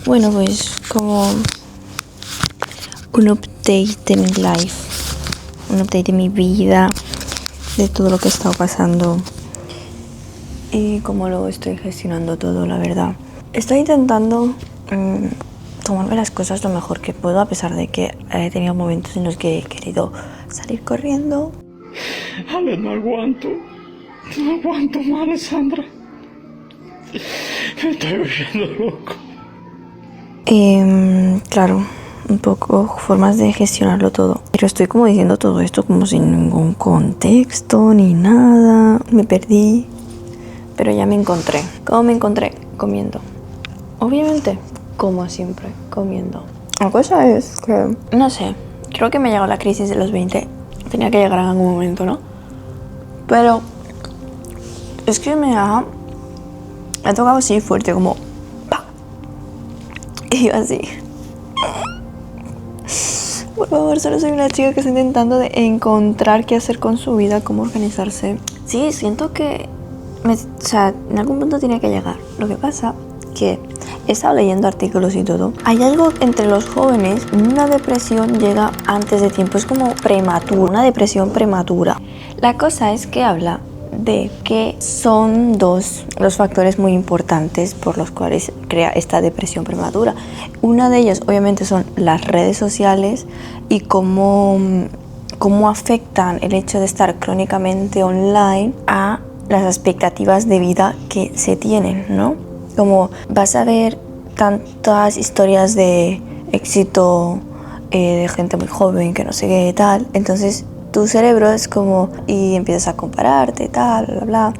Bueno, pues como un update de mi life, un update de mi vida, de todo lo que he estado pasando y cómo lo estoy gestionando todo, la verdad. Estoy intentando tomarme las cosas lo mejor que puedo, a pesar de que he tenido momentos en los que he querido salir corriendo. Ale, no aguanto más, Alessandra. Me estoy volviendo loco. Claro, un poco formas de gestionarlo todo. Pero estoy como diciendo todo esto como sin ningún contexto ni nada. Me perdí, pero ya me encontré. ¿Cómo me encontré? Comiendo. Obviamente, como siempre, comiendo. La cosa es que, no sé, creo que me llegó la crisis de los 20. Tenía que llegar en algún momento, ¿no? Pero es que me ha tocado así fuerte, como ¡pah! Y yo así. Por favor, solo soy una chica que está intentando de encontrar qué hacer con su vida, cómo organizarse. Sí, siento que en algún punto tenía que llegar. Lo que pasa que he estado leyendo artículos y todo. Hay algo entre los jóvenes, una depresión llega antes de tiempo, es como prematura, una depresión prematura. La cosa es que habla de que son dos los factores muy importantes por los cuales crea esta depresión prematura. Una de ellas obviamente son las redes sociales y cómo afectan el hecho de estar crónicamente online a las expectativas de vida que se tienen, ¿no? Como vas a ver tantas historias de éxito de gente muy joven que no sé qué tal, entonces tu cerebro es como, y empiezas a compararte, tal, bla, bla.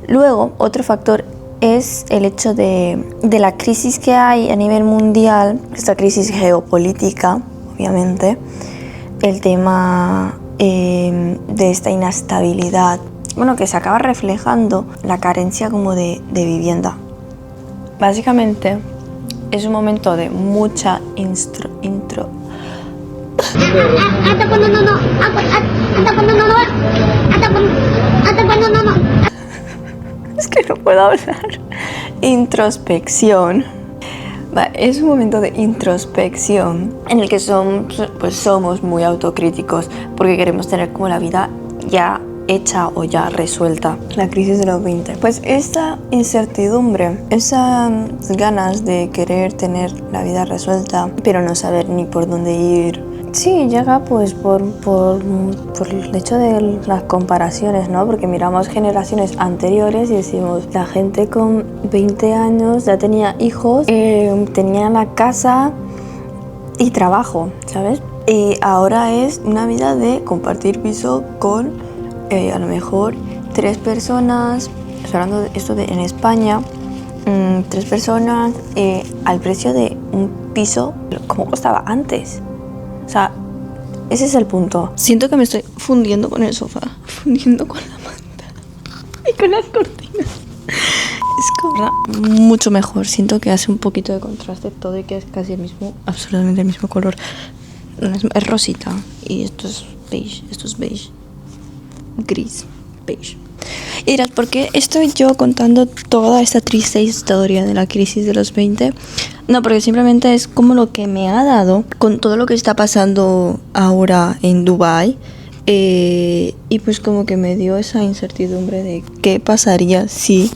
Luego, otro factor es el hecho de la crisis que hay a nivel mundial, esta crisis geopolítica, obviamente, el tema de esta inestabilidad, bueno, que se acaba reflejando la carencia como de vivienda. Básicamente, es un momento de mucha Es que no puedo hablar. Introspección. Es un momento de introspección en el que somos muy autocríticos porque queremos tener como la vida ya hecha o ya resuelta. La crisis de los 20. Pues esta incertidumbre, esas ganas de querer tener la vida resuelta, pero no saber ni por dónde ir. Sí, llega pues por el hecho de las comparaciones, ¿no? Porque miramos generaciones anteriores y decimos, la gente con 20 años ya tenía hijos, tenía la casa y trabajo, ¿sabes? Y ahora es una vida de compartir piso con a lo mejor 3 personas, estoy hablando de esto en España, 3 personas al precio de un piso como costaba antes. O sea, ese es el punto. Siento que me estoy fundiendo con el sofá, fundiendo con la manta y con las cortinas. Es como mucho mejor. Siento que hace un poquito de contraste todo y que es casi el mismo, absolutamente el mismo color. Es rosita y esto es beige. Gris, beige. Y dirás, ¿por qué estoy yo contando toda esta triste historia de la crisis de los 20? No, porque simplemente es como lo que me ha dado con todo lo que está pasando ahora en Dubái. Y pues como que me dio esa incertidumbre de qué pasaría si...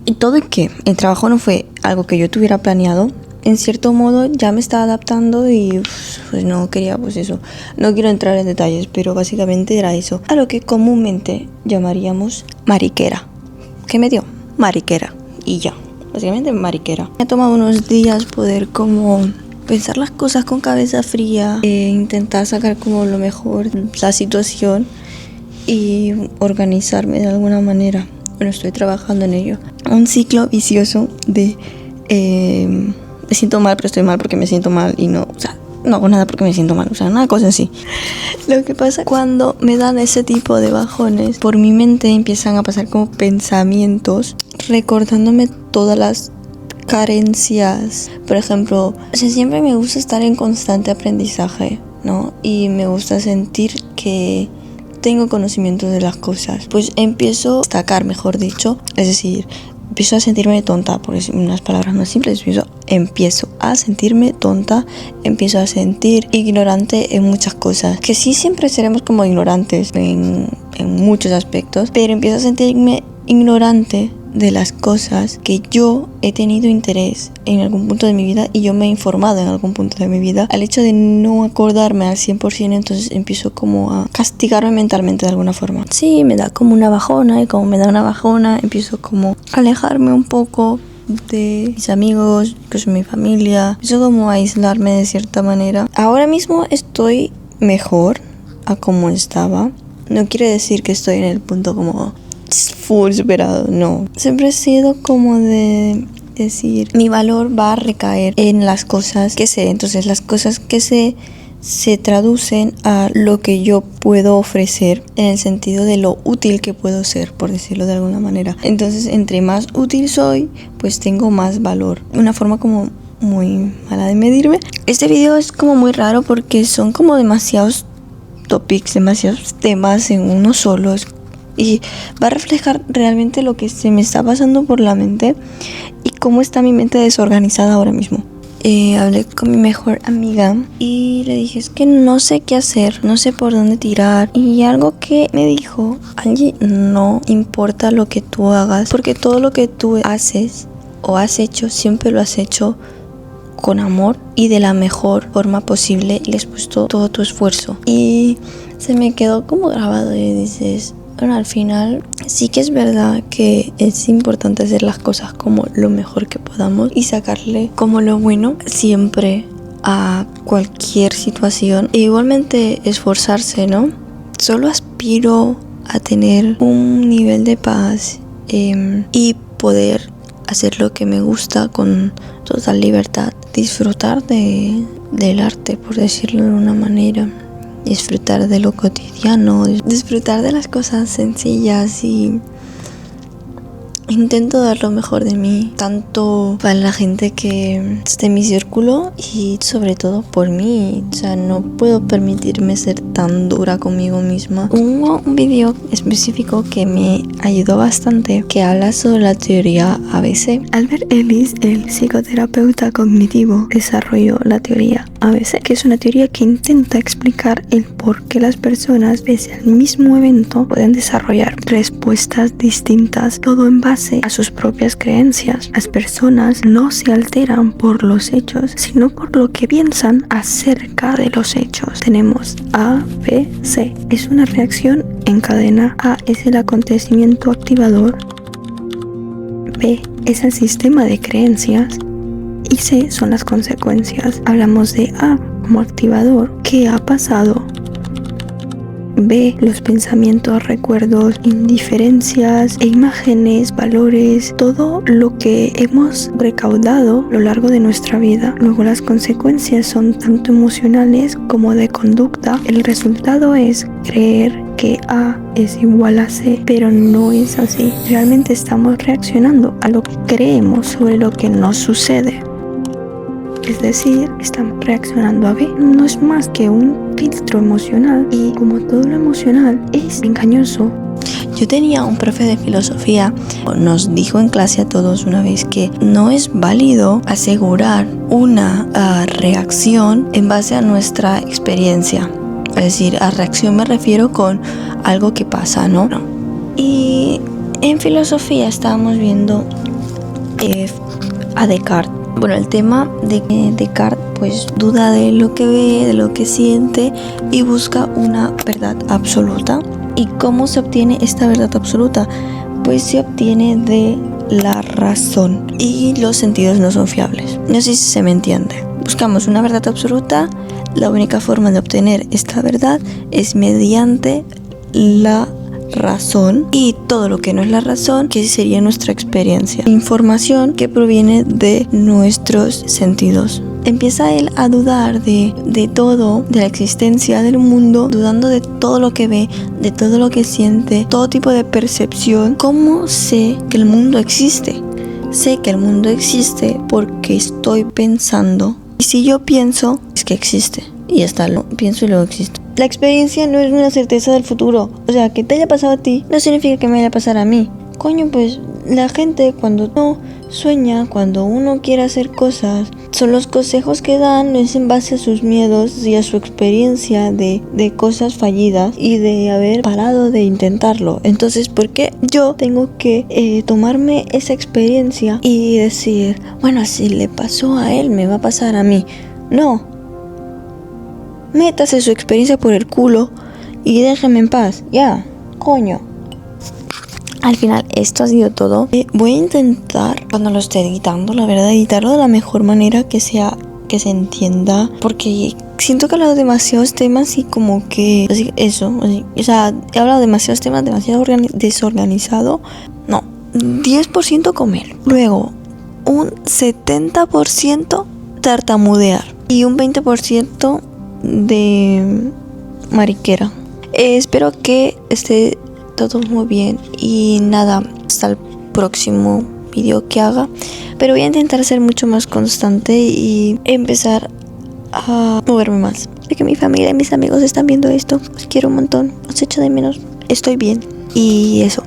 Y todo es que el trabajo no fue algo que yo tuviera planeado. En cierto modo ya me estaba adaptando y pues no quería, pues eso, no quiero entrar en detalles, pero básicamente era eso, a lo que comúnmente llamaríamos mariquera. ¿Qué me dio? Mariquera. Y ya, básicamente mariquera. Me ha tomado unos días poder como pensar las cosas con cabeza fría, intentar sacar como lo mejor la situación y organizarme de alguna manera. Bueno, estoy trabajando en ello. Un ciclo vicioso de... me siento mal, pero estoy mal porque me siento mal y no, o sea, no hago nada porque me siento mal, o sea, una cosa así. Lo que pasa cuando me dan ese tipo de bajones, por mi mente empiezan a pasar como pensamientos recordándome todas las carencias. Por ejemplo, o sea, siempre me gusta estar en constante aprendizaje, ¿no? Y me gusta sentir que tengo conocimiento de las cosas. Pues empiezo a destacar, mejor dicho, es decir, empiezo a sentirme tonta, por decir unas palabras más simples, empiezo a sentirme tonta, empiezo a sentir ignorante en muchas cosas, que sí siempre seremos como ignorantes en muchos aspectos, pero empiezo a sentirme ignorante de las cosas que yo he tenido interés en algún punto de mi vida y yo me he informado en algún punto de mi vida. Al hecho de no acordarme al 100%, entonces empiezo como a castigarme mentalmente de alguna forma. Sí, me da como una bajona, y como me da una bajona, empiezo como a alejarme un poco de mis amigos, incluso mi familia. Empiezo como a aislarme de cierta manera. Ahora mismo estoy mejor a como estaba. No quiere decir que estoy en el punto como full superado, no. Siempre he sido como de decir, mi valor va a recaer en las cosas que sé. Entonces las cosas que sé se traducen a lo que yo puedo ofrecer en el sentido de lo útil que puedo ser, por decirlo de alguna manera. Entonces, entre más útil soy, pues tengo más valor. Una forma como muy mala de medirme. Este video es como muy raro porque son como demasiados topics, demasiados temas en uno solo. Y va a reflejar realmente lo que se me está pasando por la mente y cómo está mi mente desorganizada ahora mismo. Hablé con mi mejor amiga y le dije, es que no sé qué hacer, no sé por dónde tirar. Y algo que me dijo, Angie, no importa lo que tú hagas, porque todo lo que tú haces o has hecho, siempre lo has hecho con amor y de la mejor forma posible y le has puesto todo tu esfuerzo. Y se me quedó como grabado y dices, bueno, al final sí que es verdad que es importante hacer las cosas como lo mejor que podamos y sacarle como lo bueno siempre a cualquier situación e igualmente esforzarse, ¿no? Solo aspiro a tener un nivel de paz y poder hacer lo que me gusta con total libertad, disfrutar del arte, por decirlo de una manera. Disfrutar de lo cotidiano, disfrutar de las cosas sencillas y intento dar lo mejor de mí, tanto para la gente que esté en mi círculo y sobre todo por mí. O sea, no puedo permitirme ser tan dura conmigo misma. Hubo un video específico que me ayudó bastante que habla sobre la teoría ABC. Albert Ellis, el psicoterapeuta cognitivo, desarrolló la teoría ABC, que es una teoría que intenta explicar el por qué las personas, pese al mismo evento, pueden desarrollar respuestas distintas, todo en base a sus propias creencias. Las personas no se alteran por los hechos, sino por lo que piensan acerca de los hechos. Tenemos A, B, C. Es una reacción en cadena. A es el acontecimiento activador. B es el sistema de creencias. Y C son las consecuencias. Hablamos de A como activador. ¿Qué ha pasado? B, los pensamientos, recuerdos, indiferencias e imágenes, valores, todo lo que hemos recaudado a lo largo de nuestra vida. Luego las consecuencias son tanto emocionales como de conducta. El resultado es creer que A es igual a C, pero no es así. Realmente estamos reaccionando a lo que creemos sobre lo que nos sucede. Es decir, están reaccionando a B. No es más que un filtro emocional y como todo lo emocional es engañoso. Yo tenía un profe de filosofía, nos dijo en clase a todos una vez que no es válido asegurar una reacción en base a nuestra experiencia. Es decir, a reacción me refiero con algo que pasa, ¿no? Y en filosofía estábamos viendo a Descartes. Bueno, el tema de que Descartes pues duda de lo que ve, de lo que siente y busca una verdad absoluta. ¿Y cómo se obtiene esta verdad absoluta? Pues se obtiene de la razón y los sentidos no son fiables. No sé si se me entiende. Buscamos una verdad absoluta. La única forma de obtener esta verdad es mediante la razón y todo lo que no es la razón, que sería nuestra experiencia, información que proviene de nuestros sentidos. Empieza él a dudar de todo, de la existencia del mundo, dudando de todo lo que ve, de todo lo que siente, todo tipo de percepción. ¿Cómo sé que el mundo existe? Sé que el mundo existe porque estoy pensando, y si yo pienso es que existe y ya está, lo pienso y luego existe. La experiencia no es una certeza del futuro. O sea, que te haya pasado a ti no significa que me vaya a pasar a mí. coño, pues la gente cuando no sueña, cuando uno quiere hacer cosas, son los consejos que dan es en base a sus miedos y a su experiencia de cosas fallidas y de haber parado de intentarlo. Entonces, ¿por qué yo tengo que tomarme esa experiencia y decir, bueno, si le pasó a él, me va a pasar a mí? No. Métase su experiencia por el culo y déjeme en paz. Ya, coño. Al final esto ha sido todo. Voy a intentar, cuando lo esté editando, la verdad, editarlo de la mejor manera que sea, que se entienda, porque siento que he hablado demasiados temas y como que o sea, he hablado demasiados temas, demasiado desorganizado. No, 10% comer, luego un 70% tartamudear y un 20% de mariquera. Espero que esté todo muy bien y nada, hasta el próximo video que haga, pero voy a intentar ser mucho más constante y empezar a moverme más. Sé que mi familia y mis amigos están viendo esto, os quiero un montón, os echo de menos, estoy bien y eso.